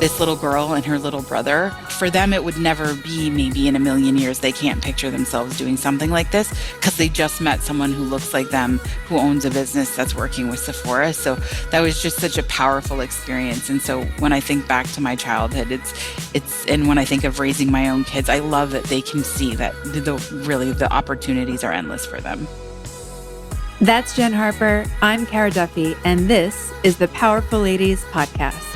this little girl and her little brother, for them, it would never be maybe in a million years. They can't picture themselves doing something like this because they just met someone who looks like them, who owns a business that's working with Sephora. So that was just such a powerful experience. And so when I think back to my childhood, and when I think of raising my own kids, I love that they can see that the opportunities are endless for them. That's Jenn Harper. I'm Cara Duffy, and this is the Powerful Ladies Podcast.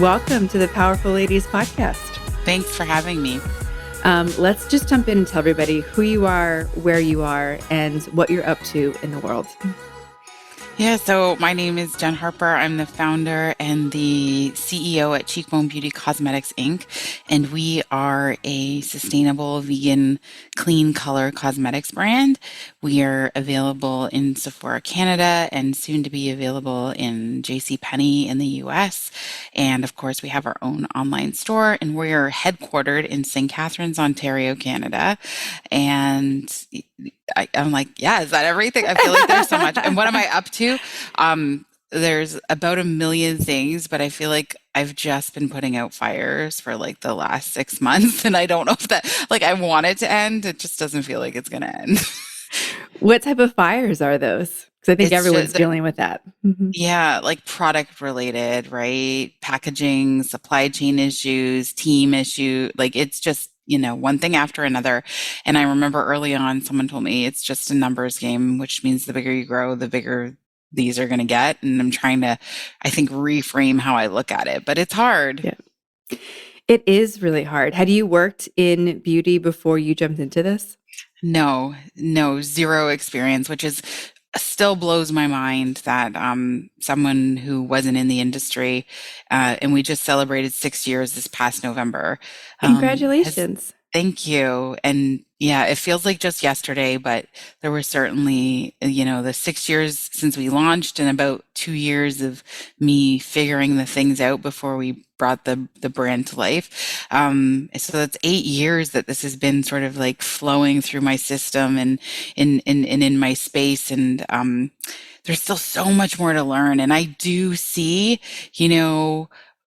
Welcome to the Powerful Ladies Podcast. Thanks for having me. Let's just jump in and tell everybody who you are, where you are, and what you're up to in the world. Yeah, so my name is Jenn Harper. I'm the founder and the CEO at Cheekbone Beauty Cosmetics, Inc. And we are a sustainable, vegan, clean color cosmetics brand. We are available in Sephora, Canada, and soon to be available in JCPenney in the US. And of course, we have our own online store, and we're headquartered in St. Catharines, Ontario, Canada. And I'm like, yeah, is that everything? I feel like there's so much. And what am I up to? There's about 1 million things, but I feel like I've just been putting out fires for like the last 6 months. And I don't know if that, like, I want it to end. It just doesn't feel like it's going to end. What type of fires are those? Because I think everyone's dealing with that. Mm-hmm. Yeah, like product related, right? Packaging, supply chain issues, team issue. Like it's just, one thing after another. And I remember early on, someone told me it's just a numbers game, which means the bigger you grow, the bigger these are going to get. And I'm trying to, I think, reframe how I look at it, but it's hard. Yeah. It is really hard. Had you worked in beauty before you jumped into this? No, zero experience, which is still blows my mind that someone who wasn't in the industry, and we just celebrated 6 years this past November. Congratulations. Thank you. And yeah, it feels like just yesterday, but there were certainly, the 6 years since we launched and about 2 years of me figuring the things out before we brought the brand to life. So that's 8 years that this has been sort of like flowing through my system and in my space. And there's still so much more to learn. And I do see,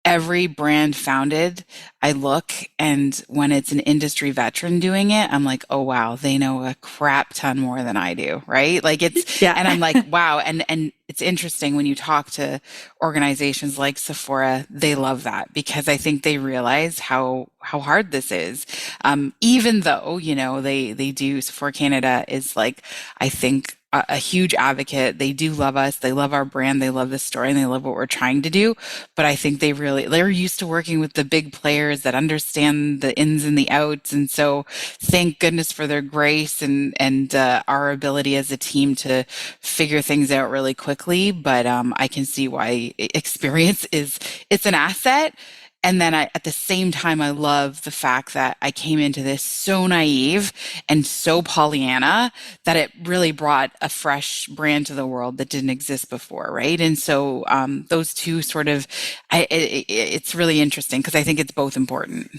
every brand founded, I look, and when it's an industry veteran doing it, I'm like, oh, wow, they know a crap ton more than I do, right? Like yeah. And I'm like, wow. And it's interesting when you talk to organizations like Sephora, they love that because I think they realize how hard this is. Even though, they do, Sephora Canada is like, I think, a huge advocate. They do love us. They love our brand. They love the story and they love what we're trying to do. But I think they're used to working with the big players that understand the ins and the outs. And so thank goodness for their grace and our ability as a team to figure things out really quickly. But I can see why experience it's an asset. And then at the same time, I love the fact that I came into this so naive and so Pollyanna that it really brought a fresh brand to the world that didn't exist before, right? And so those two sort of, it's really interesting because I think it's both important.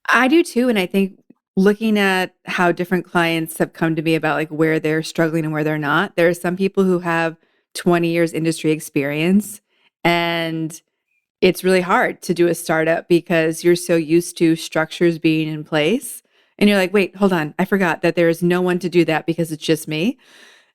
I do too. And I think looking at how different clients have come to me about like where they're struggling and where they're not, there are some people who have 20 years industry experience, and it's really hard to do a startup because you're so used to structures being in place. And you're like, wait, hold on. I forgot that there's no one to do that because it's just me.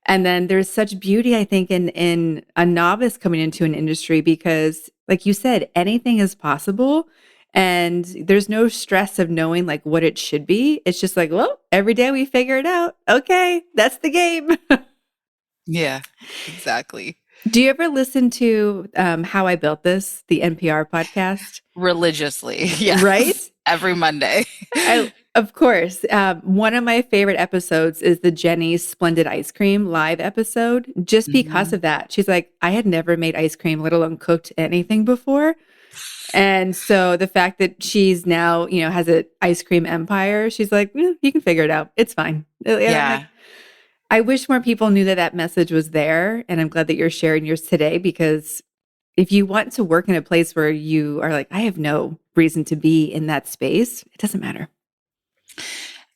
And then there's such beauty, I think, in a novice coming into an industry because, like you said, anything is possible. And there's no stress of knowing like what it should be. It's just like, well, every day we figure it out. Okay, that's the game. Yeah, exactly. Do you ever listen to How I Built This, the NPR podcast? Religiously, yes. Right? Every Monday. Of course. One of my favorite episodes is the Jenny's Splendid Ice Cream live episode, just because of that. She's like, I had never made ice cream, let alone cooked anything before. And so the fact that she's now, has an ice cream empire, she's like, you can figure it out. It's fine. Yeah. I wish more people knew that message was there. And I'm glad that you're sharing yours today, because if you want to work in a place where you are like, I have no reason to be in that space, it doesn't matter.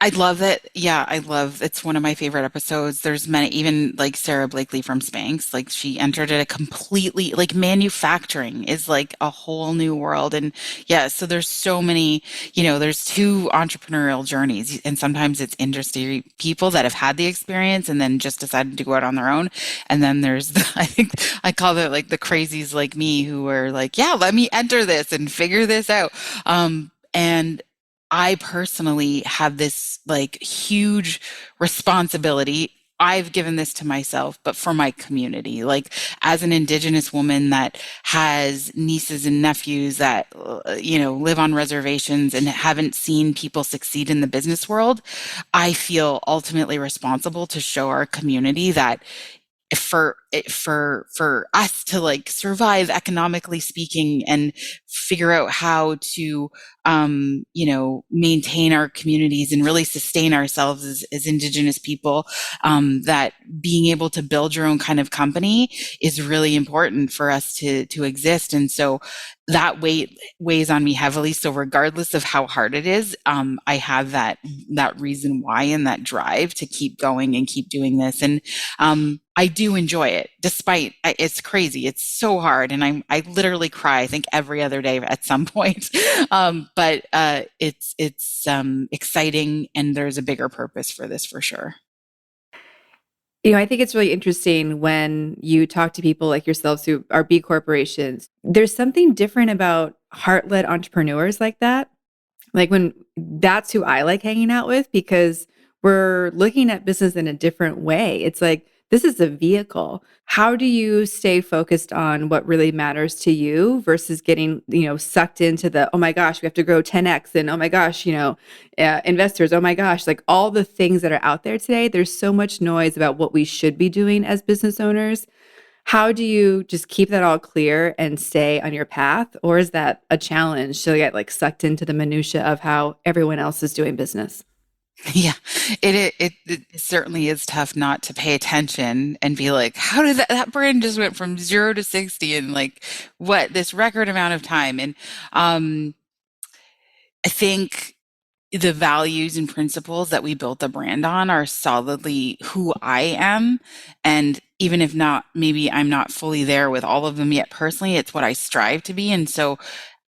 I love it. Yeah, I love it's one of my favorite episodes. There's many, even like Sarah Blakely from Spanx, like she entered it a completely like manufacturing is like a whole new world. And yeah, so there's so many, there's two entrepreneurial journeys, and sometimes it's industry people that have had the experience and then just decided to go out on their own. And then there's I think I call it like the crazies like me who are like, yeah, let me enter this and figure this out. And I personally have this like huge responsibility. I've given this to myself, but for my community, like as an Indigenous woman that has nieces and nephews that, live on reservations and haven't seen people succeed in the business world, I feel ultimately responsible to show our community that for us to like survive economically speaking and figure out how to maintain our communities and really sustain ourselves as indigenous people, that being able to build your own kind of company is really important for us to exist. And so that weighs on me heavily. So regardless of how hard it is, I have that reason why and that drive to keep going and keep doing this. And I do enjoy it, despite it's crazy. It's so hard, and I literally cry. I think every other day at some point. But it's exciting, and there's a bigger purpose for this for sure. I think it's really interesting when you talk to people like yourselves who are B corporations. There's something different about heart-led entrepreneurs like that. Like when that's who I like hanging out with because we're looking at business in a different way. It's like, this is a vehicle. How do you stay focused on what really matters to you versus getting, sucked into the, oh my gosh, we have to grow 10x and oh my gosh, investors, oh my gosh, like all the things that are out there today. There's so much noise about what we should be doing as business owners. How do you just keep that all clear and stay on your path? Or is that a challenge to get like sucked into the minutia of how everyone else is doing business? Yeah, it certainly is tough not to pay attention and be like, how did that brand just went from 0 to 60 in like what this record amount of time? And I think the values and principles that we built the brand on are solidly who I am. And even if not, maybe I'm not fully there with all of them yet personally, it's what I strive to be. And so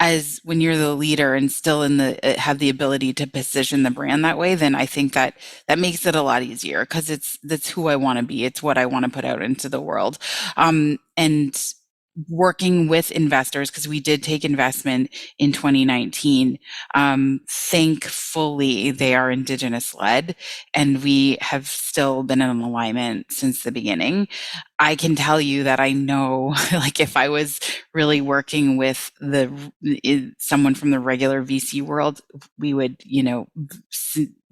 as when you're the leader and still in the have the ability to position the brand that way, then I think that makes it a lot easier because that's who I want to be. It's what I want to put out into the world. And working with investors, because we did take investment in 2019. Thankfully, they are Indigenous led, and we have still been in alignment since the beginning. I can tell you that I know, like, if I was really working with someone from the regular VC world, we would,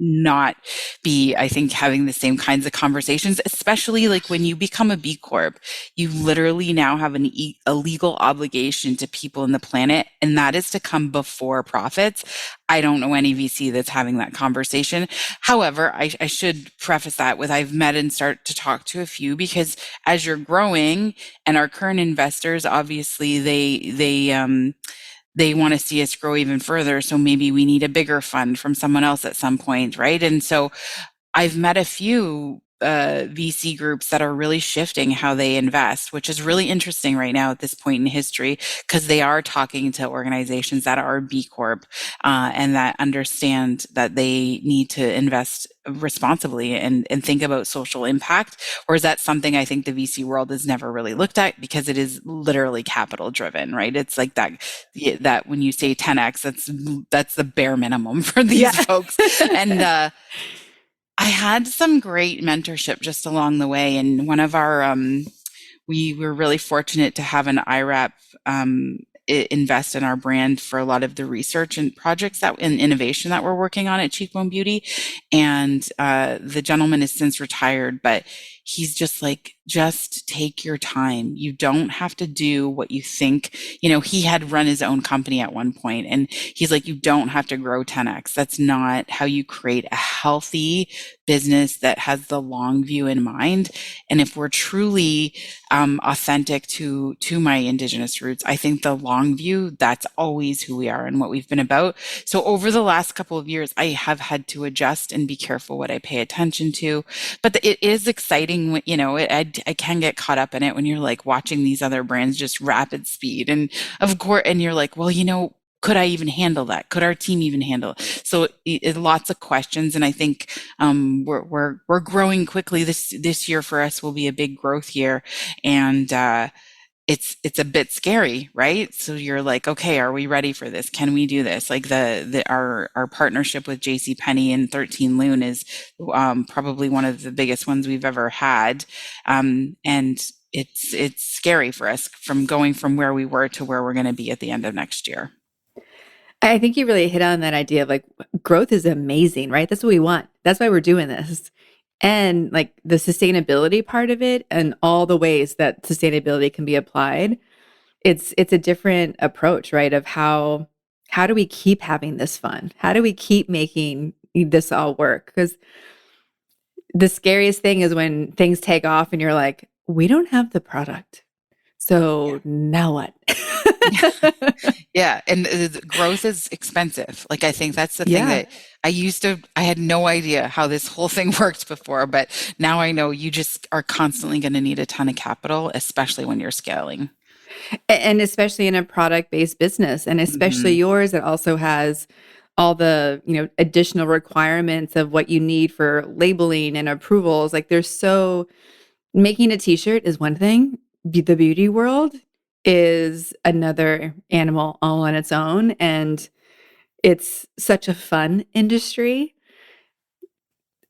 not be, I think, having the same kinds of conversations, especially like when you become a B Corp, you literally now have a legal obligation to people in the planet, and that is to come before profits. I don't know any VC that's having that conversation. However, I should preface that with I've met and start to talk to a few because as you're growing and our current investors, obviously they want to see us grow even further. So maybe we need a bigger fund from someone else at some point, right? And so I've met a few VC groups that are really shifting how they invest, which is really interesting right now at this point in history, because they are talking to organizations that are B Corp and that understand that they need to invest responsibly and think about social impact. Or is that something I think the VC world has never really looked at because it is literally capital driven, right? It's like that when you say 10x, that's the bare minimum for these Yeah. folks. And I had some great mentorship just along the way. And one of our, we were really fortunate to have an IRAP invest in our brand for a lot of the research and projects and innovation that we're working on at Cheekbone Beauty. And the gentleman has since retired, but he's just like just take your time. You don't have to do what you think. He had run his own company at one point, and he's like, you don't have to grow 10x. That's not how you create a healthy business that has the long view in mind. And if we're truly authentic to my Indigenous roots, I think the long view, that's always who we are and what we've been about. So over the last couple of years, I have had to adjust and be careful what I pay attention to. But it is exciting when, I can get caught up in it when you're like watching these other brands just rapid speed. And of course, and you're like, well, could I even handle that? Could our team even handle it? So lots of questions, and I think we're growing quickly. This year for us will be a big growth year, and it's a bit scary, right? So you're like, okay, are we ready for this? Can we do this? Like our partnership with JCPenney and 13 Loon is probably one of the biggest ones we've ever had, and it's scary for us from going from where we were to where we're going to be at the end of next year. I think you really hit on that idea of like growth is amazing, right? That's what we want. That's why we're doing this. And like the sustainability part of it and all the ways that sustainability can be applied, it's a different approach, right? Of how do we keep having this fun? How do we keep making this all work? Because the scariest thing is when things take off and you're like, we don't have the product. So now what? Yeah, and growth is expensive. Like I think that's the thing Yeah. that I had no idea how this whole thing worked before, but now I know you just are constantly going to need a ton of capital, especially when you're scaling. And especially in a product-based business, and especially Hmm. yours that also has all the, additional requirements of what you need for labeling and approvals. Like making a t-shirt is one thing. The beauty world is another animal all on its own. And it's such a fun industry.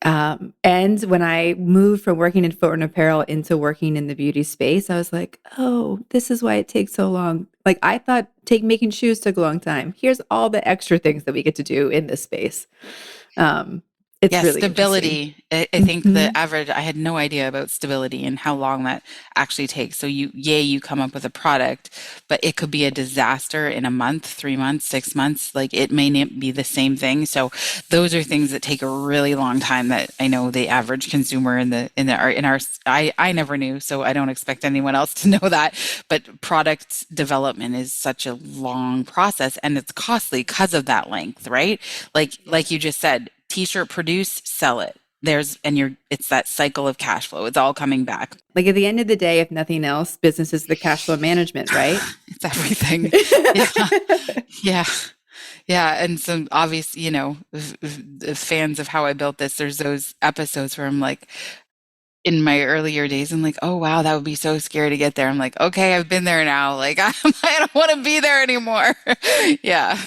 And when I moved from working in footwear and apparel into working in the beauty space, I was like, oh, this is why it takes so long. Like I thought making shoes took a long time. Here's all the extra things that we get to do in this space. Um, it's Yeah, really interesting. stability. I think Mhm. the average, I had no idea about stability and how long that actually takes. So you come up with a product, but it could be a disaster in a month, 3 months, 6 months. Like it may not be the same thing. So those are things that take a really long time that I know the average consumer I never knew. So I don't expect anyone else to know that. But product development is such a long process and it's costly because of that length, right? Like you just said, t-shirt produce, sell it. It's that cycle of cash flow. It's all coming back. Like at the end of the day, if nothing else, business is the cash flow management, right? It's everything. Yeah. Yeah. Yeah. And some obvious, fans of how I built this, there's those episodes where I'm like, in my earlier days, I'm like, oh wow, that would be so scary to get there. I'm like, okay, I've been there now. Like I don't want to be there anymore. Yeah.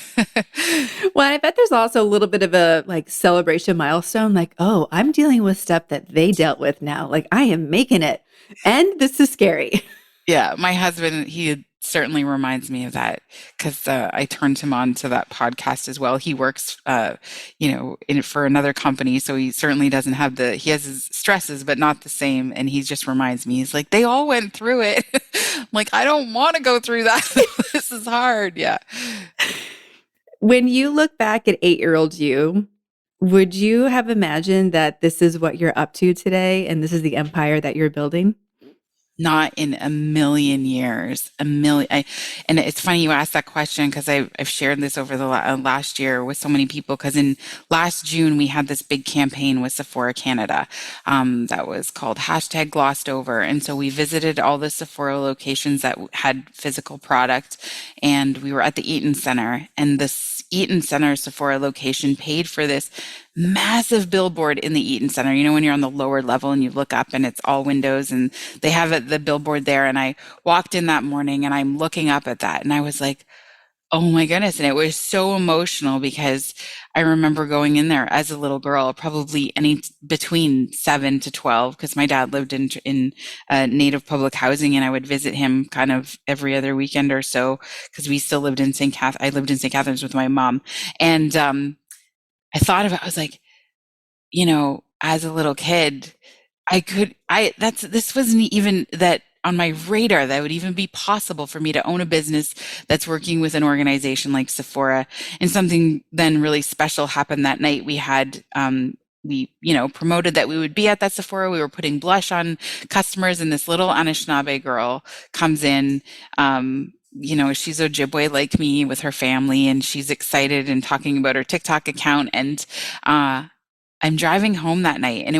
Well, I bet there's also a little bit of a like celebration milestone, like, oh, I'm dealing with stuff that they dealt with now. Like I am making it. And this is scary. Yeah, my husband, he certainly reminds me of that because I turned him on to that podcast as well. He works, for another company, so he certainly doesn't have he has his stresses, but not the same. And he just reminds me, he's like, they all went through it. I'm like, I don't want to go through that. This is hard. Yeah. When you look back at 8-year-old you, would you have imagined that this is what you're up to today and this is the empire that you're building? Not in a million years. A million. And it's funny you asked that question because I've shared this over the last year with so many people. Because in last June, we had this big campaign with Sephora Canada that was called #GlossedOver. And so we visited all the Sephora locations that had physical product. And we were at the Eaton Center. And this Eaton Center Sephora location paid for this massive billboard in the Eaton Center. When you're on the lower level and you look up and it's all windows and they have the billboard there. And I walked in that morning and I'm looking up at that and I was like, oh my goodness. And it was so emotional because I remember going in there as a little girl, probably between 7 to 12, because my dad lived in native public housing and I would visit him kind of every other weekend or so because we still lived in I lived in St. Catharines with my mom. And I thought about, I was like, as a little kid, this wasn't even that on my radar that would even be possible for me to own a business that's working with an organization like Sephora. And something then really special happened that night. We promoted that we would be at that Sephora. We were putting blush on customers, and this little Anishinaabe girl comes in. She's Ojibwe like me with her family, and she's excited and talking about her TikTok account. And uh, I'm driving home that night, and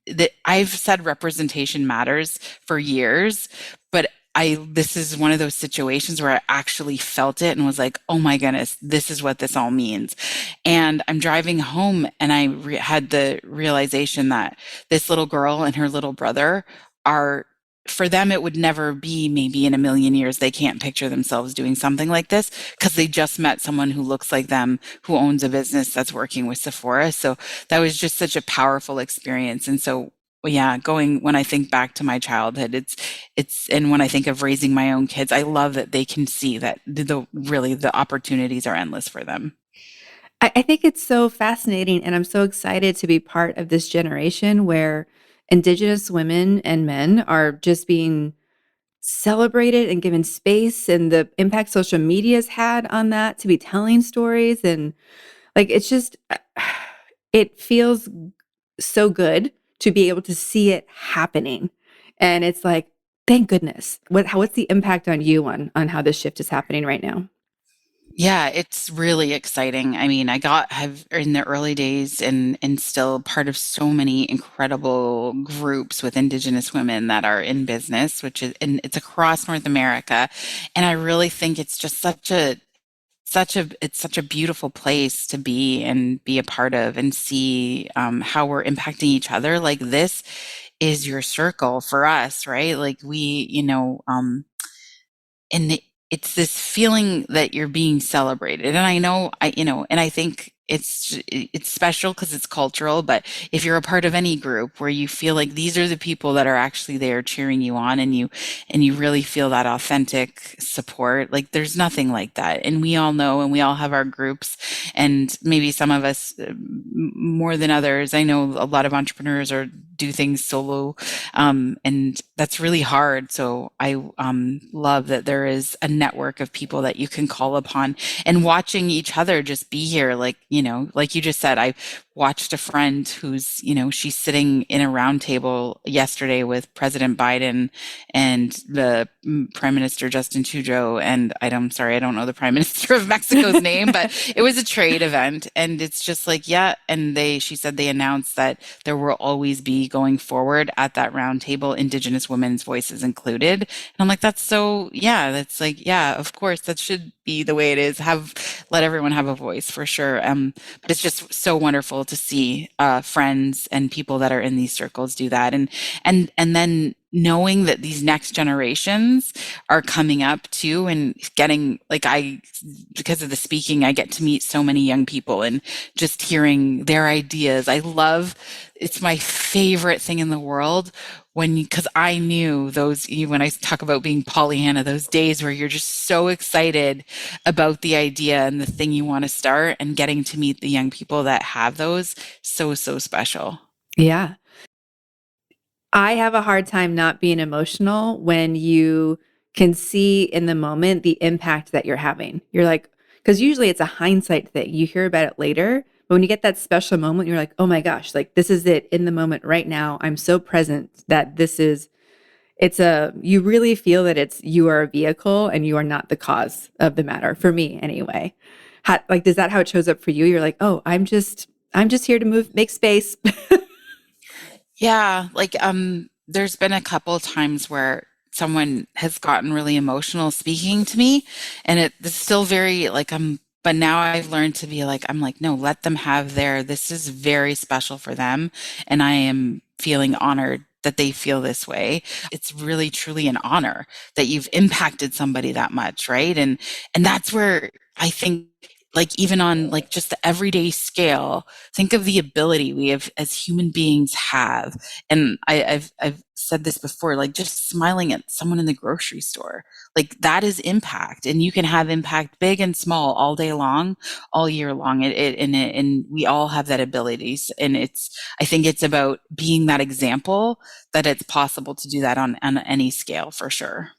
that I've said representation matters for years, but this is one of those situations where I actually felt it and was like, oh my goodness, this is what this all means. And I'm driving home, and had the realization that this little girl and her little brother are, for them, it would never be, maybe in a million years, they can't picture themselves doing something like this because they just met someone who looks like them, who owns a business that's working with Sephora. So that was just such a powerful experience. And so, yeah, when I think back to my childhood, and when I think of raising my own kids, I love that they can see that really the opportunities are endless for them. I think it's so fascinating, and I'm so excited to be part of this generation where Indigenous women and men are just being celebrated and given space, and the impact social media's had on that to be telling stories. And like, it's just, it feels so good to be able to see it happening. And it's like, thank goodness. What's the impact on you on how this shift is happening right now? Yeah, it's really exciting. I mean, have in the early days and still part of so many incredible groups with Indigenous women that are in business, and it's across North America. And I really think it's just such a beautiful place to be and be a part of and see how we're impacting each other. Like, this is your circle for us, right? Like, and it's this feeling that you're being celebrated. And I know, and I think it's special because it's cultural. But if you're a part of any group where you feel like these are the people that are actually there cheering you on, and you really feel that authentic support, like, there's nothing like that. And we all know, and we all have our groups, and maybe some of us more than others. I know a lot of entrepreneurs do things solo, and that's really hard. So I love that there is a network of people that you can call upon, and watching each other just be here. Like, like you just said, I watched a friend she's sitting in a round table yesterday with President Biden and the Prime Minister Justin Trudeau. And I'm sorry, I don't know the Prime Minister of Mexico's name, but it was a trade event. And it's just like, yeah. And she said they announced that there will always be, going forward at that round table, Indigenous women's voices included. And I'm like, yeah, that's like, yeah, of course, that should be the way it is. Let everyone have a voice, for sure. But it's just so wonderful to see friends and people that are in these circles do that. And then knowing that these next generations are coming up too, and getting, like, because of the speaking, I get to meet so many young people, and just hearing their ideas. It's my favorite thing in the world, because I knew when I talk about being Pollyanna, those days where you're just so excited about the idea and the thing you want to start, and getting to meet the young people that have those, so, so special. Yeah. I have a hard time not being emotional when you can see in the moment the impact that you're having. You're like, because usually it's a hindsight thing. You hear about it later. But when you get that special moment, you're like, oh my gosh, like, this is it in the moment right now. I'm so present that you really feel that you are a vehicle and you are not the cause of the matter, for me anyway. Is that how it shows up for you? You're like, oh, I'm just here to make space. Yeah, like, there's been a couple times where someone has gotten really emotional speaking to me, and it's still very, like, but now I've learned to be like, I'm like, no, let them have this is very special for them, and I am feeling honored that they feel this way. It's really truly an honor that you've impacted somebody that much, right? And that's where I think like even on like just the everyday scale, think of the ability we have as human beings have. And I've said this before, like just smiling at someone in the grocery store, like that is impact, and you can have impact big and small all day long, all year long. And we all have that abilities, and I think it's about being that example that it's possible to do that on any scale for sure.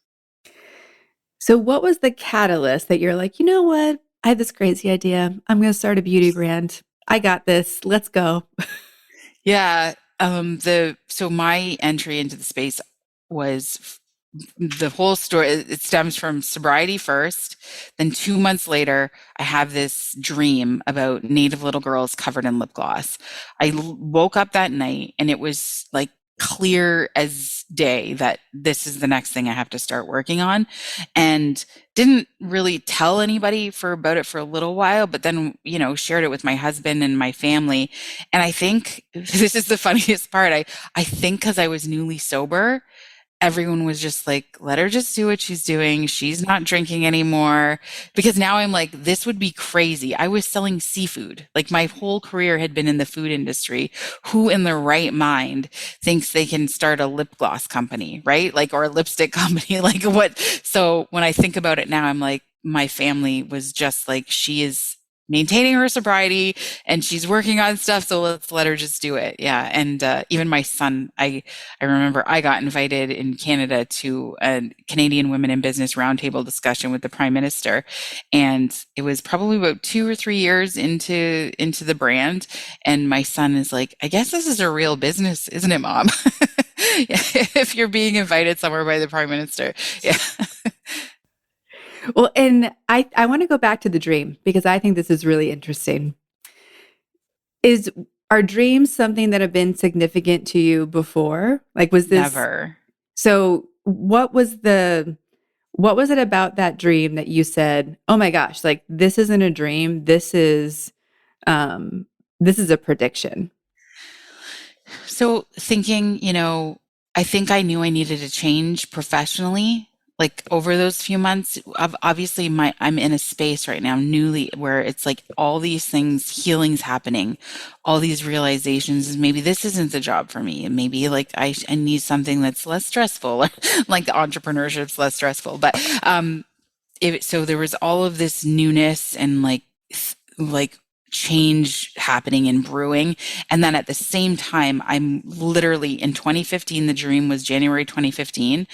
So what was the catalyst that you're like, you know what? I have this crazy idea. I'm going to start a beauty brand. I got this. Let's go. Yeah. So my entry into the space was the whole story. It stems from sobriety first. Then 2 months later, I have this dream about native little girls covered in lip gloss. Woke up that night and it was like clear as day that this is the next thing I have to start working on. And didn't really tell anybody about it for a little while, but then, shared it with my husband and my family. And I think this is the funniest part. I think because I was newly sober, everyone was just like, let her just do what she's doing. She's not drinking anymore. Because now I'm like, this would be crazy. I was selling seafood. Like my whole career had been in the food industry. Who in their right mind thinks they can start a lip gloss company, right? Like, or a lipstick company? Like what? So when I think about it now, I'm like, my family was just like, she is maintaining her sobriety and she's working on stuff, so let's let her just do it. Yeah. And even my son, I remember I got invited in Canada to a Canadian Women in Business roundtable discussion with the Prime Minister, and it was probably about 2 or 3 years into the brand, and my son is like, I guess this is a real business, isn't it, Mom? If you're being invited somewhere by the Prime Minister. Yeah. Well, and I want to go back to the dream because I think this is really interesting. Is Are dreams something that have been significant to you before? Like, was this Never. so? What was it about that dream that you said, "Oh my gosh, like this isn't a dream. This is a prediction." So thinking, I think I knew I needed to change professionally. Like over those few months, obviously I'm in a space right now newly where it's like all these things, healing's happening, all these realizations, and maybe this isn't the job for me. And maybe like I need something that's less stressful, like the entrepreneurship's less stressful. But so there was all of this newness and like change happening and brewing. And then at the same time, I'm literally in 2015, the dream was January 2015.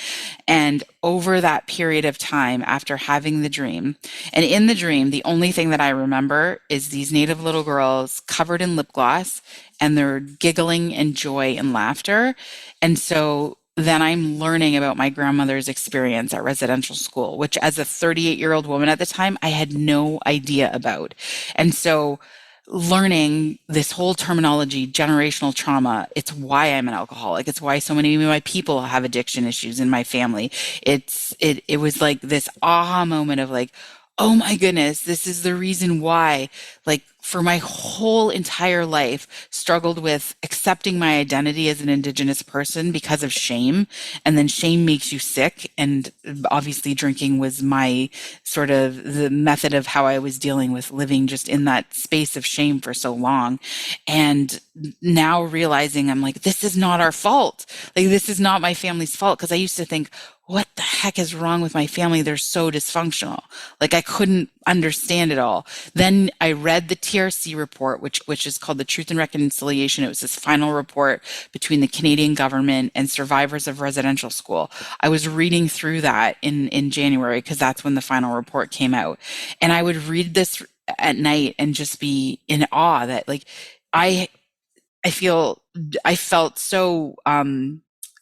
And over that period of time after having the dream, and in the dream, the only thing that I remember is these native little girls covered in lip gloss and they're giggling and joy and laughter. And so then I'm learning about my grandmother's experience at residential school, which as a 38-year-old woman at the time, I had no idea about. And so learning this whole terminology, generational trauma, it's why I'm an alcoholic. It's why so many of my people have addiction issues in my family. It was like this aha moment of like, oh my goodness, this is the reason why, like for my whole entire life, struggled with accepting my identity as an Indigenous person because of shame. And then shame makes you sick. And obviously drinking was my sort of the method of how I was dealing with living just in that space of shame for so long. And now realizing I'm like, this is not our fault. Like, this is not my family's fault. Cause I used to think, what the heck is wrong with my family? They're so dysfunctional. Like I couldn't understand it all. Then I read the TRC report, which is called the Truth and Reconciliation. It was this final report between the Canadian government and survivors of residential school. I was reading through that in January because that's when the final report came out. And I would read this at night and just be in awe that like I I felt so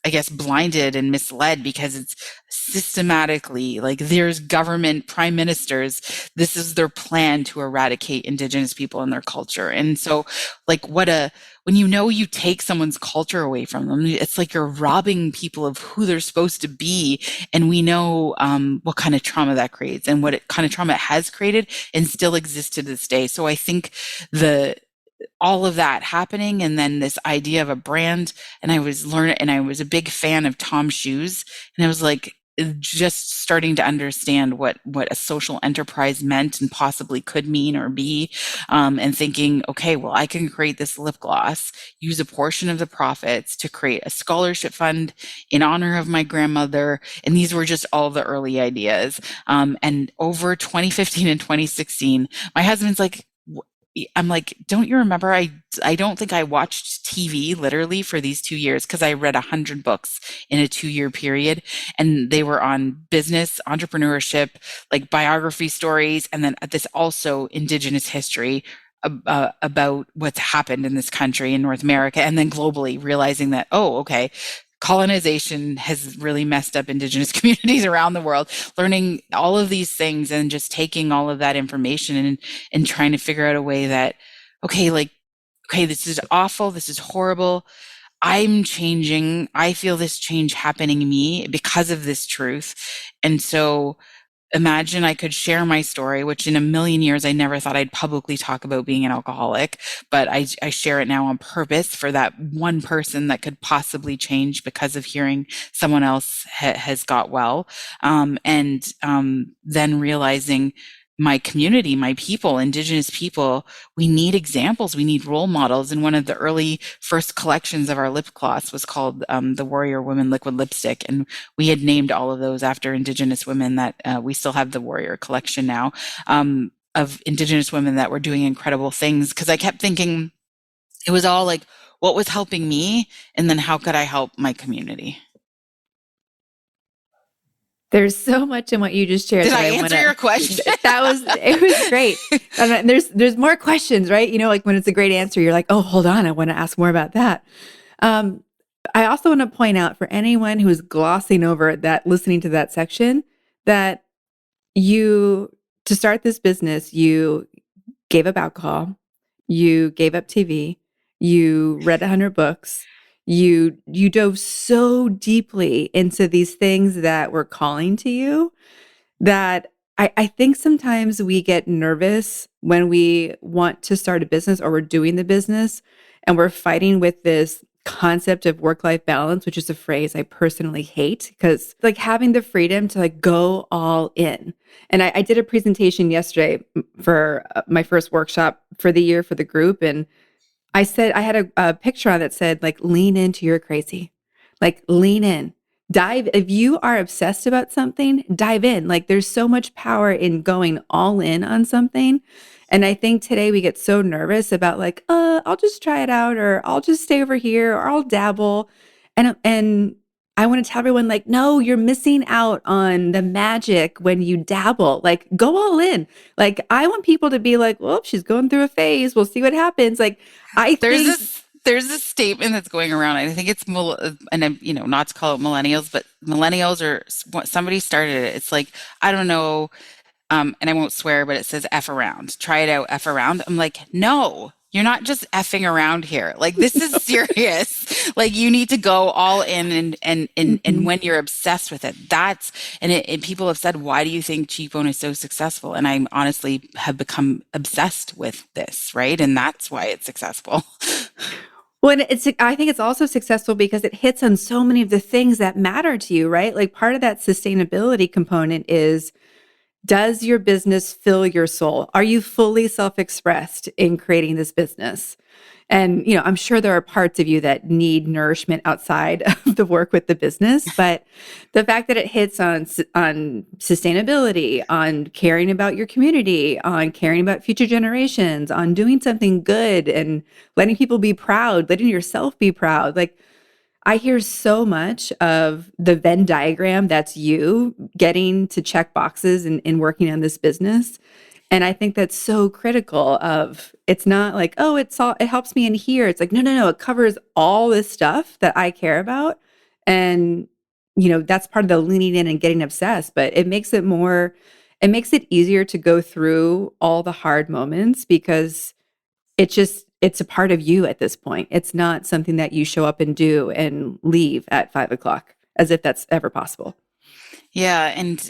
I guess blinded and misled because it's systematically like there's government prime ministers, this is their plan to eradicate Indigenous people and their culture. And so like when you take someone's culture away from them, it's like you're robbing people of who they're supposed to be. And we know what kind of trauma that creates and kind of trauma it has created and still exists to this day. So I think all of that happening and then this idea of a brand, and I was a big fan of Tom's shoes, and I was like, just starting to understand what a social enterprise meant and possibly could mean or be, and thinking, okay, well, I can create this lip gloss, use a portion of the profits to create a scholarship fund in honor of my grandmother, and these were just all the early ideas. And over 2015 and 2016, my husband's like, I'm like, don't you remember? I don't think I watched TV literally for these 2 years because I read 100 books in a 2 year period, and they were on business, entrepreneurship, like biography stories, and then this also Indigenous history about what's happened in this country in North America, and then globally, realizing that, oh, okay, colonization has really messed up Indigenous communities around the world, learning all of these things and just taking all of that information and trying to figure out a way that, okay, like, okay, this is awful, this is horrible. I'm changing. I feel this change happening in me because of this truth. And so imagine I could share my story, which in a million years I never thought I'd publicly talk about being an alcoholic, but I share it now on purpose for that one person that could possibly change because of hearing someone else has got well. Then realizing my community, my people, Indigenous people, we need examples, we need role models. And one of the early first collections of our lip gloss was called the Warrior Women Liquid Lipstick. And we had named all of those after Indigenous women that we still have the Warrior collection now, of Indigenous women that were doing incredible things. Because I kept thinking it was all like, what was helping me? And then how could I help my community? There's so much in what you just shared Did that I I answer wanna your question? it was great. And there's more questions, right? You know, like when it's a great answer, you're like, "Oh, hold on, I wanna ask more about that." Um, I also wanna point out for anyone who's glossing over that, listening to that section, that you to start this business, you gave up alcohol, you gave up TV, you read 100 books, you dove so deeply into these things that were calling to you that I think sometimes we get nervous when we want to start a business or we're doing the business and we're fighting with this concept of work-life balance, which is a phrase I personally hate because like having the freedom to like go all in. And I did a presentation yesterday for my first workshop for the year for the group. And I said, I had a picture on that said like, lean into your crazy, like lean in. Dive, if you are obsessed about something, dive in. Like there's so much power in going all in on something. And I think today we get so nervous about like, I'll just try it out or I'll just stay over here or I'll dabble. And I want to tell everyone like, no, you're missing out on the magic when you dabble. Like go all in. Like I want people to be like, well, she's going through a phase. We'll see what happens. Like I There's think this statement that's going around. I think it's and I'm, not to call it millennials, but millennials or somebody started it. It's like, I don't know, and I won't swear, but it says F around. Try it out, F around. I'm like, no, you're not just effing around here. Like this is serious. Like you need to go all in and Mhm. when you're obsessed with it, and people have said, why do you think Cheekbone is so successful? And I honestly have become obsessed with this, right? And that's why it's successful. Well, and I think it's also successful because it hits on so many of the things that matter to you, right? Like part of that sustainability component is, does your business fill your soul? Are you fully self-expressed in creating this business? And, I'm sure there are parts of you that need nourishment outside of the work with the business, but the fact that it hits on sustainability, on caring about your community, on caring about future generations, on doing something good and letting people be proud, letting yourself be proud. Like I hear so much of the Venn diagram that's you getting to check boxes and working on this business. And I think that's so critical of it's not like, oh, it helps me in here. It's like, no, no, no, it covers all this stuff that I care about. And, that's part of the leaning in and getting obsessed, but it makes it easier to go through all the hard moments because it's a part of you at this point. It's not something that you show up and do and leave at 5 o'clock as if that's ever possible. Yeah, and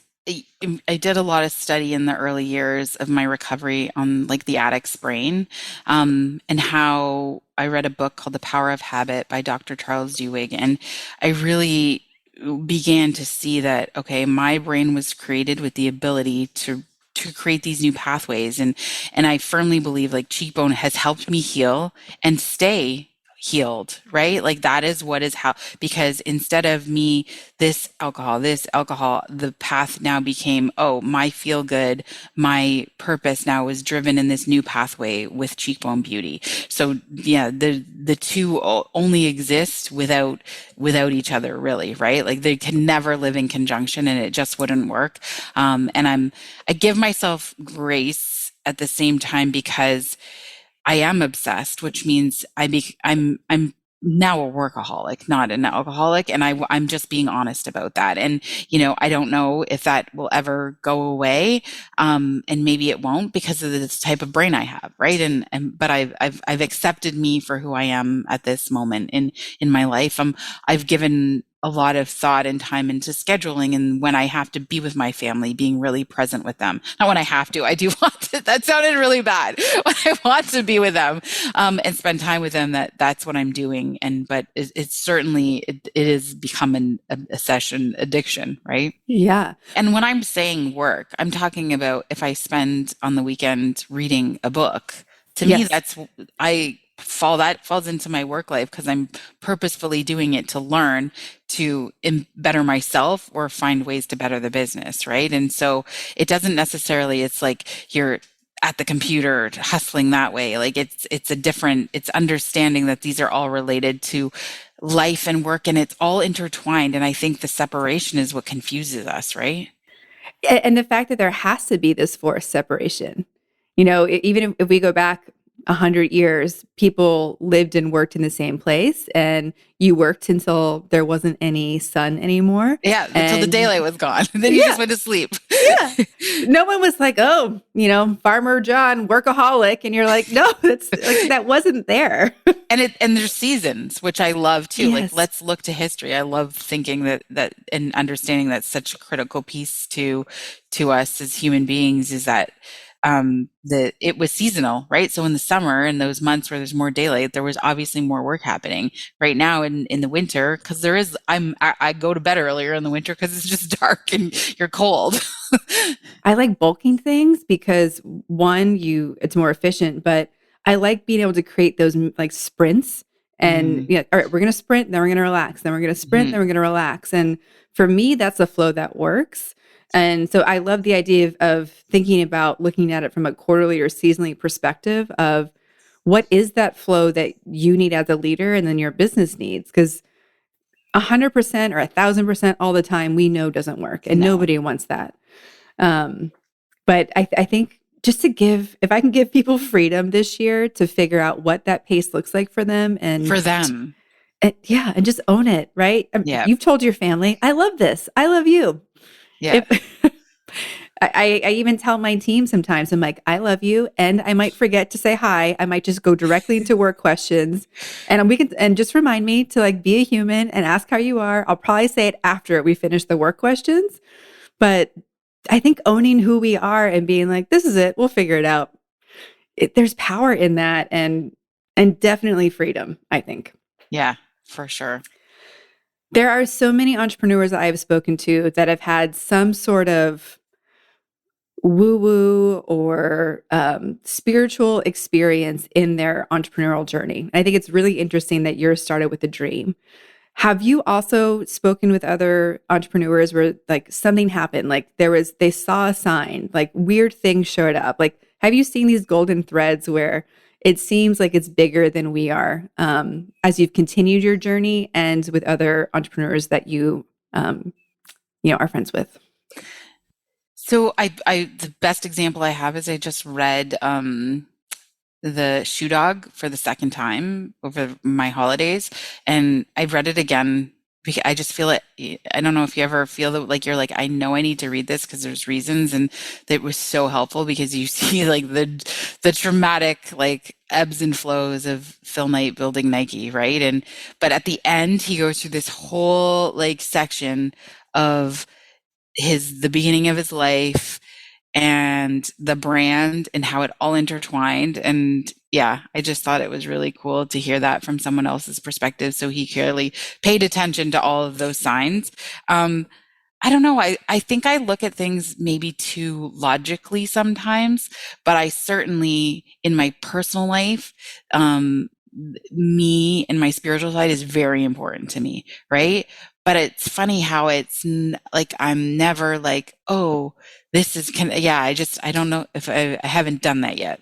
I did a lot of study in the early years of my recovery on like the addict's brain, and how I read a book called The Power of Habit by Dr. Charles Duhigg, and I really began to see that, okay, my brain was created with the ability to create these new pathways. And I firmly believe like Cheekbone has helped me heal and stay healed, right? Like that is what is how, because instead of me, this alcohol, the path now became, oh, my feel good, my purpose now was driven in this new pathway with Cheekbone Beauty. So yeah, the two only exist without each other, really, right? Like they can never live in conjunction, and it just wouldn't work. And I give myself grace at the same time because I am obsessed, which means I'm now a workaholic, not an alcoholic, and I'm just being honest about that. And I don't know if that will ever go away, and maybe it won't because of this type of brain I have, right? And but I've accepted me for who I am at this moment in my life. I've given a lot of thought and time into scheduling and when I have to be with my family, being really present with them. Not when I have to, I do want to, that sounded really bad. When I want to be with them, and spend time with them, that's what I'm doing. But it's certainly, it has become a session addiction, right? Yeah. And when I'm saying work, I'm talking about if I spend on the weekend reading a book. To me, Yes. that falls into my work life because I'm purposefully doing it to learn to better myself or find ways to better the business, right? And so it doesn't necessarily, it's like you're at the computer hustling that way. Like it's understanding that these are all related to life and work, and it's all intertwined. And I think the separation is what confuses us, right? And the fact that there has to be this forced separation. Even if we go back 100 years, people lived and worked in the same place, and you worked until there wasn't any sun anymore. Yeah, until the And daylight was gone. Then you yeah, just went to sleep. yeah. No one was like, oh, Farmer John, workaholic. And you're like, no, that's like, that wasn't there. And there's seasons, which I love too. Like Yes. let's look to history. I love thinking that and understanding that's such a critical piece to us as human beings is that that it was seasonal, right? So in the summer, in those months where there's more daylight, there was obviously more work happening. Right now in the winter, because I go to bed earlier in the winter because it's just dark and you're cold. I like bulking things because one, it's more efficient, but I like being able to create those like sprints and Mm, yeah, all right, we're going to sprint, then we're going to relax, then we're going to sprint, mhm. then we're going to relax. And for me, that's a flow that works. And so I love the idea of thinking about looking at it from a quarterly or seasonally perspective of what is that flow that you need as a leader and then your business needs. Because 100% or 1,000% all the time, we know doesn't work and No. nobody wants that. Um, but I think just if I can give people freedom this year to figure out what that pace looks like for them For them. yeah, and just own it, right? Yeah. You've told your family, I love this. I love you. Yeah. If I even tell my team sometimes, I'm like, I love you. And I might forget to say hi. I might just go directly into work questions. And just remind me to like be a human and ask how you are. I'll probably say it after we finish the work questions. But I think owning who we are and being like, this is it, we'll figure it out. There's power in that and definitely freedom, I think. Yeah, for sure. There are so many entrepreneurs that I've spoken to that have had some sort of woo-woo or spiritual experience in their entrepreneurial journey. I think it's really interesting that yours started with a dream. Have you also spoken with other entrepreneurs where like something happened, like they saw a sign, like weird things showed up? Like, have you seen these golden threads where it seems like it's bigger than we are as you've continued your journey and with other entrepreneurs that are friends with? So the best example I have is I just read the Shoe Dog for the second time over my holidays, and I read it again because I just feel it. I don't know if you ever feel that like you're like, I know I need to read this because there's reasons, and it was so helpful because you see like the traumatic like ebbs and flows of Phil Knight building Nike, right? And but at the end, he goes through this whole like section of the beginning of his life and the brand and how it all intertwined. And yeah, I just thought it was really cool to hear that from someone else's perspective. So he clearly paid attention to all of those signs. Um, I don't know. I think I look at things maybe too logically sometimes, but I certainly, in my personal life, me and my spiritual side is very important to me, right? But it's funny how like I'm never like, oh, yeah, I don't know if I haven't done that yet.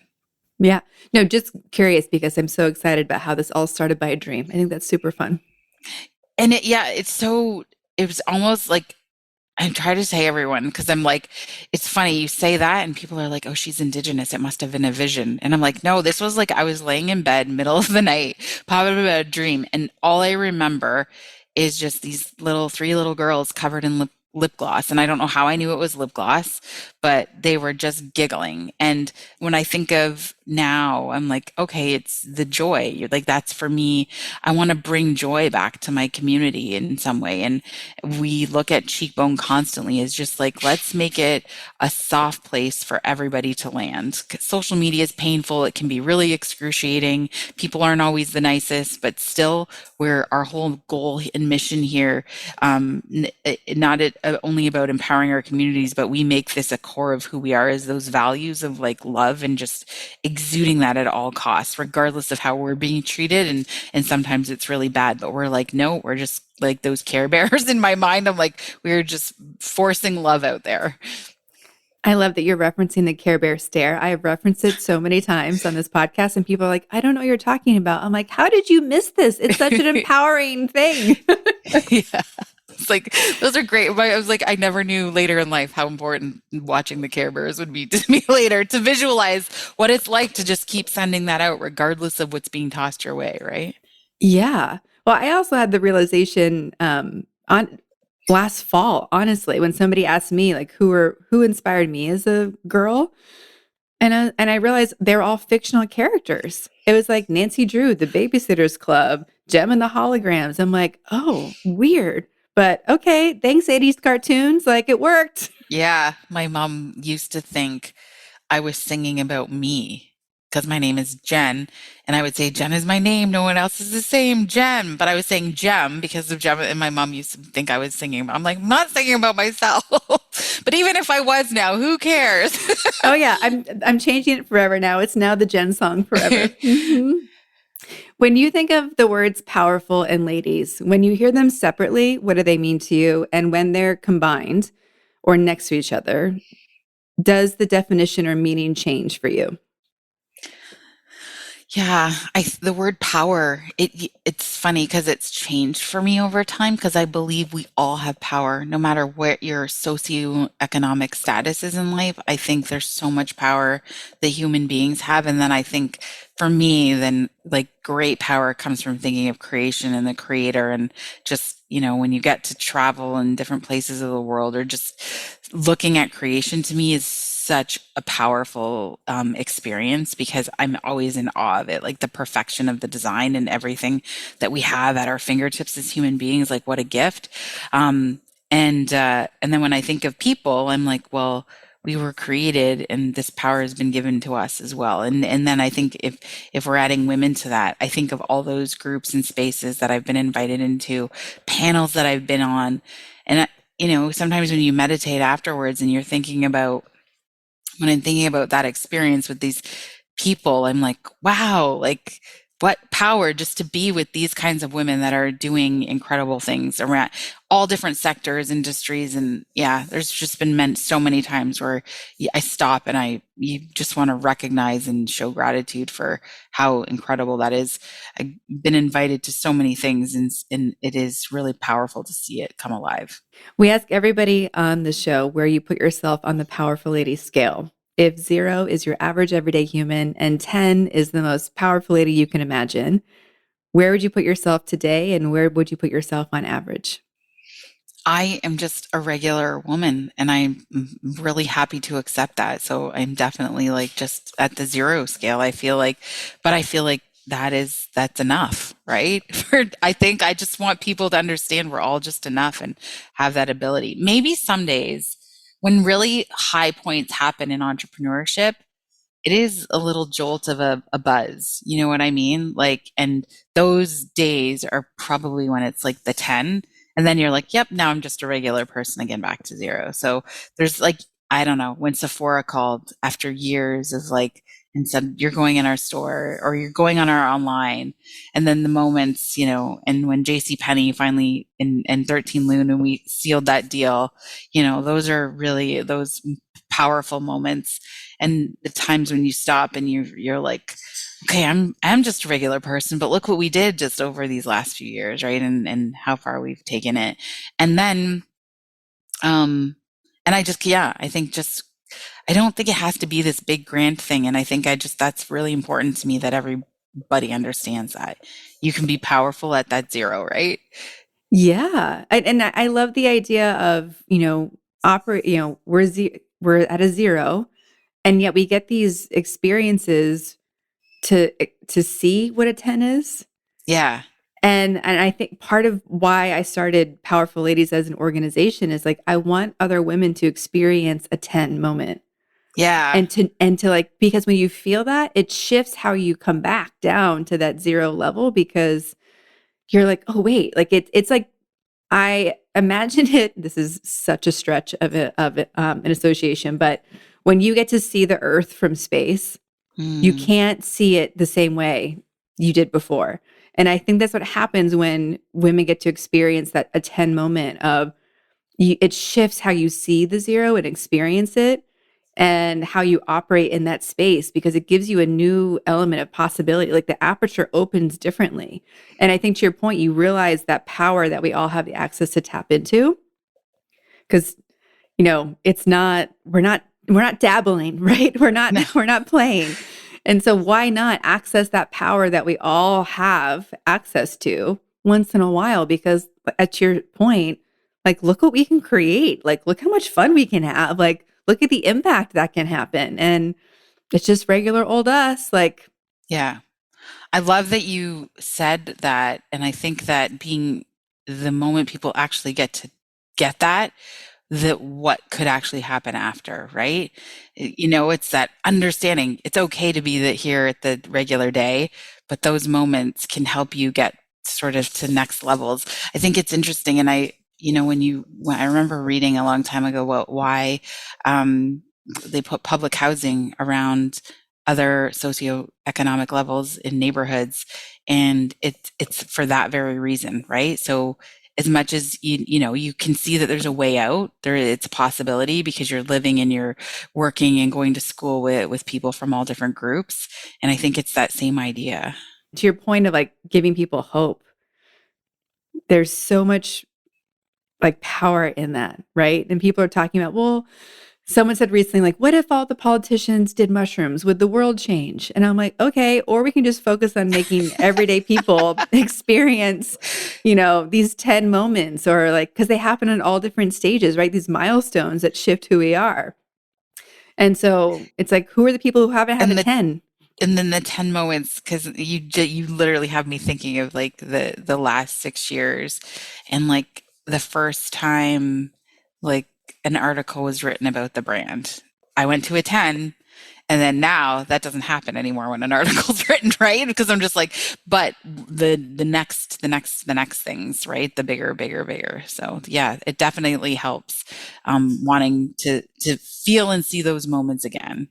Yeah. No, just curious because I'm so excited about how this all started by a dream. I think that's super fun. And yeah, it was almost like I try to say everyone because I'm like, it's funny you say that and people are like, oh, she's indigenous. It must have been a vision. And I'm like, no, this was like I was laying in bed, middle of the night, probably about a dream. And all I remember is just these three little girls covered in lip gloss. And I don't know how I knew it was lip gloss, but they were just giggling. And when I think of now, I'm like, okay, it's the joy. You're like, that's for me. I want to bring joy back to my community in some way. And we look at Cheekbone constantly as just like, let's make it a soft place for everybody to land. 'Cause social media is painful. It can be really excruciating. People aren't always the nicest, but still, our whole goal and mission here, not only about empowering our communities, but we make this a core of who we are as those values of like love and just exuding that at all costs, regardless of how we're being treated. And sometimes it's really bad, but we're like, no, we're just like those Care Bears in my mind. I'm like, we're just forcing love out there. I love that you're referencing the Care Bear stare. I have referenced it so many times on this podcast, and people are like, I don't know what you're talking about. I'm like, how did you miss this? It's such an empowering thing. Yeah. It's like, those are great. But I was like, I never knew later in life how important watching the Care Bears would be to me later, to visualize what it's like to just keep sending that out, regardless of what's being tossed your way, right? Yeah. Well, I also had the realization on last fall, honestly, when somebody asked me like who inspired me as a girl, and I realized they're all fictional characters. It was like Nancy Drew, The Babysitters Club, Jem and the Holograms. I'm like, oh, weird, but okay. Thanks, 80s cartoons. Like it worked. Yeah. My mom used to think I was singing about me because my name is Jen. And I would say, Jen is my name. No one else is the same, Jen. But I was saying Gem because of Gem. And my mom used to think I was singing. I'm like, I'm not singing about myself. But even if I was now, who cares? Oh yeah, I'm changing it forever now. It's now the Jen song forever. When you think of the words powerful and ladies, when you hear them separately, what do they mean to you? And when they're combined or next to each other, does the definition or meaning change for you? Yeah, the word power, it's funny because it's changed for me over time because I believe we all have power, no matter what your socioeconomic status is in life. I think there's so much power that human beings have. And then I think for me, then like great power comes from thinking of creation and the creator and just, when you get to travel in different places of the world or just looking at creation to me is such a powerful experience because I'm always in awe of it, like the perfection of the design and everything that we have at our fingertips as human beings. Like what a gift! And then when I think of people, I'm like, well, we were created, and this power has been given to us as well. And then I think if we're adding women to that, I think of all those groups and spaces that I've been invited into, panels that I've been on, and sometimes when you meditate afterwards and you're thinking about when I'm thinking about that experience with these people, I'm like, wow, like what power just to be with these kinds of women that are doing incredible things around all different sectors, industries. And yeah, there's just been meant so many times where I stop and you just want to recognize and show gratitude for how incredible that is. I've been invited to so many things and it is really powerful to see it come alive. We ask everybody on the show where you put yourself on the powerful lady scale. If 0 is your average everyday human and 10 is the most powerful lady you can imagine, where would you put yourself today and where would you put yourself on average? I am just a regular woman and I'm really happy to accept that. So I'm definitely like just at the 0 scale. But I feel like that's enough, right? I think I just want people to understand we're all just enough and have that ability. Maybe some days when really high points happen in entrepreneurship, it is a little jolt of a buzz. You know what I mean? Like, and those days are probably when it's like the 10. And then you're like, yep, now I'm just a regular person again, back to zero. So there's like, I don't know, when Sephora called after years of like, and said, you're going in our store or you're going on our online. And then the moments, you know, and when JC Penney finally in 13 Loon, when we sealed that deal, you know, those are really those powerful moments. And the times when you stop and you're like, okay, I'm just a regular person, but look what we did just over these last few years, right? And how far we've taken it. And then and I just, yeah, I think just, I don't think it has to be this big grand thing. And I think that's really important to me that everybody understands that you can be powerful at that zero, right? Yeah. I love the idea of, operate, we're at a zero, and yet we get these experiences to see what a 10 is. Yeah. And I think part of why I started Powerful Ladies as an organization is like I want other women to experience a 10 moment. Yeah. And to like, because when you feel that, it shifts how you come back down to that zero level, because you're like, oh wait, like it's like I imagine it. This is such a stretch of an association, but when you get to see the Earth from space, you Mm, can't see it the same way you did before. And I think that's what happens when women get to experience that a 10 moment of it shifts how you see the zero and experience it, and how you operate in that space, because it gives you a new element of possibility. Like the aperture opens differently. And I think to your point, you realize that power that we all have the access to tap into, because it's not, we're not dabbling, right? We're not no. we're not playing. And so why not access that power that we all have access to once in a while? Because at your point, like look what we can create. Like look how much fun we can have. Like look at the impact that can happen. And it's just regular old us. Like, Yeah. I love that you said that. And I think that being the moment people actually get to get that what could actually happen after, right? You know, it's that understanding. It's okay to be here at the regular day, but those moments can help you get sort of to next levels. I think it's interesting, and when I remember reading a long time ago why um, they put public housing around other socioeconomic levels in neighborhoods, and it's for that very reason, right? So as much as you can see that there's a way out, it's a possibility because you're living and you're working and going to school with people from all different groups. And I think it's that same idea. to your point of like giving people hope, there's so much like power in that, right? And people are talking about, well, someone said recently, like, what if all the politicians did mushrooms? Would the world change? And I'm like, okay, or we can just focus on making everyday people experience, these 10 moments, or like, because they happen in all different stages, right? These milestones that shift who we are. And so it's like, who are the people who haven't had a And the 10? and then the 10 moments, because you literally have me thinking of like the last 6 years, and like the first time like an article was written about the brand, I went to a 10. And then now that doesn't happen anymore when an article's written, right? Because I'm just like, but the next things, right? The bigger, bigger, bigger. So yeah, it definitely helps wanting to feel and see those moments again.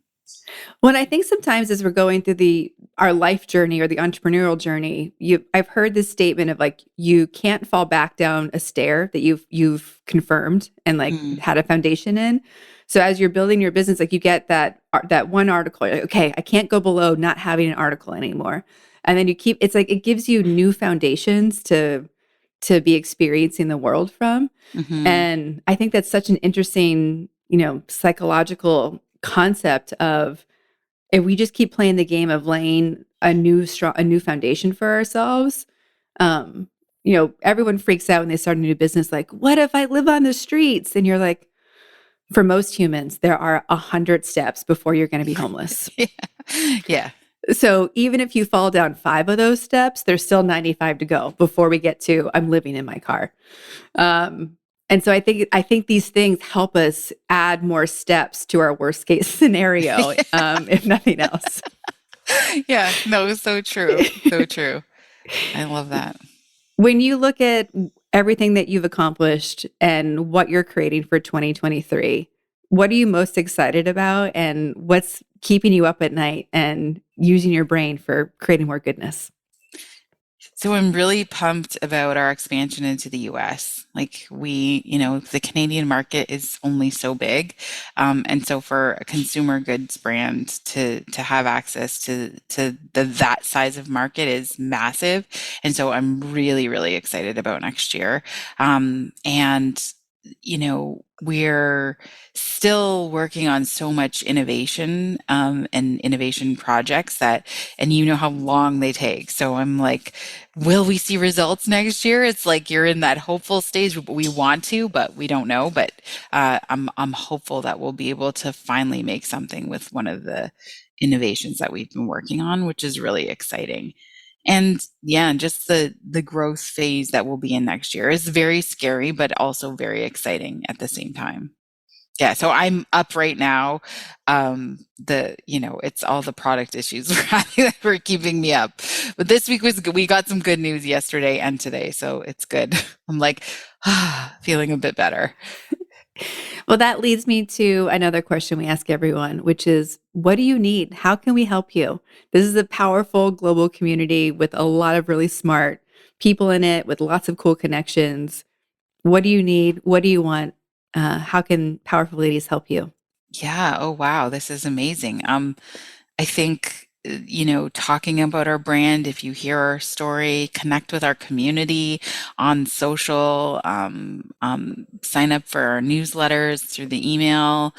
Well, and I think sometimes as we're going through our life journey or the entrepreneurial journey, I've heard this statement of like you can't fall back down a stair that you've confirmed and like Mm, had a foundation in. So as you're building your business, like you get that one article, you're like, okay, I can't go below not having an article anymore. And then it's like it gives you new foundations to be experiencing the world from. hmm. And I think that's such an interesting, psychological concept of, if we just keep playing the game of laying a new foundation for ourselves, everyone freaks out when they start a new business. Like, what if I live on the streets? And you're like, for most humans, there are 100 steps before you're going to be homeless. Yeah. Yeah. So even if you fall down 5 of those steps, there's still 95 to go before we get to I'm living in my car. Um, And so I think these things help us add more steps to our worst case scenario, if nothing else. Yeah, no, so true. So true. I love that. When you look at everything that you've accomplished and what you're creating for 2023, what are you most excited about and what's keeping you up at night and using your brain for creating more goodness? So I'm really pumped about our expansion into the US. Like the Canadian market is only so big. And so for a consumer goods brand to have access to that size of market is massive. And so I'm really, really excited about next year. And we're still working on so much innovation and innovation projects and you know how long they take. So I'm like, will we see results next year? It's like you're in that hopeful stage. We want to, but we don't know. But I'm hopeful that we'll be able to finally make something with one of the innovations that we've been working on, which is really exciting. And yeah, just the growth phase that we'll be in next year is very scary, but also very exciting at the same time. Yeah, so I'm up right now. It's all the product issues we're having that were keeping me up. But this week was good. We got some good news yesterday and today, so it's good. I'm like, feeling a bit better. Well, that leads me to another question we ask everyone, which is, what do you need? How can we help you? This is a powerful global community with a lot of really smart people in it, with lots of cool connections. What do you need? What do you want? How can Powerful Ladies help you? Yeah. Oh, wow. This is amazing. I think, talking about our brand, if you hear our story, connect with our community on social, sign up for our newsletters through the email,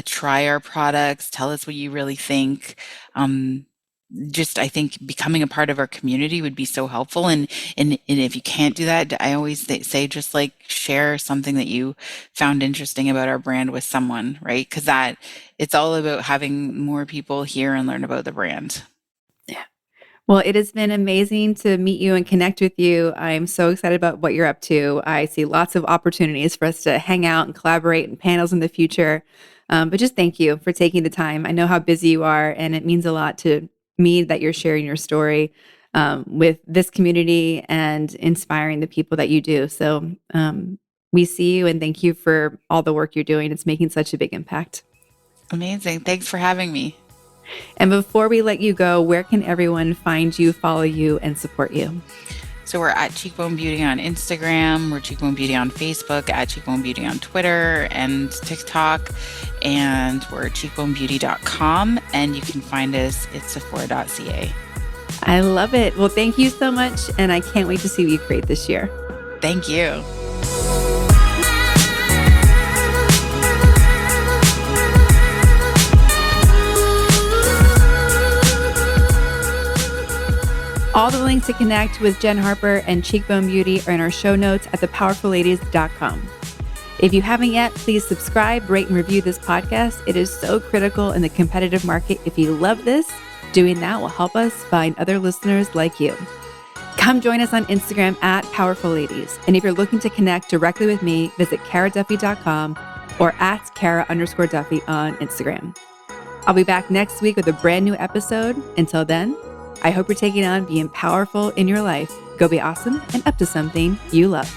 try our products, tell us what you really think. Just I think becoming a part of our community would be so helpful. And if you can't do that, I always say just like share something that you found interesting about our brand with someone, right? Because that it's all about having more people hear and learn about the brand. Yeah. Well, it has been amazing to meet you and connect with you. I'm so excited about what you're up to. I see lots of opportunities for us to hang out and collaborate in panels in the future. But just thank you for taking the time. I know how busy you are, and it means a lot to me that you're sharing your story with this community and inspiring the people that you do. So we see you and thank you for all the work you're doing. It's making such a big impact. Amazing. Thanks for having me. And before we let you go, where can everyone find you, follow you, and support you? So we're at Cheekbone Beauty on Instagram, we're Cheekbone Beauty on Facebook, at Cheekbone Beauty on Twitter and TikTok, and we're cheekbonebeauty.com, and you can find us at sephora.ca. I love it. Well, thank you so much, and I can't wait to see what you create this year. Thank you. All the links to connect with Jenn Harper and Cheekbone Beauty are in our show notes at thepowerfulladies.com. If you haven't yet, please subscribe, rate, and review this podcast. It is so critical in the competitive market. If you love this, doing that will help us find other listeners like you. Come join us on Instagram at Powerful Ladies. And if you're looking to connect directly with me, visit karaduffy.com or at Kara_Duffy on Instagram. I'll be back next week with a brand new episode. Until then, I hope you're taking on being powerful in your life. Go be awesome and up to something you love.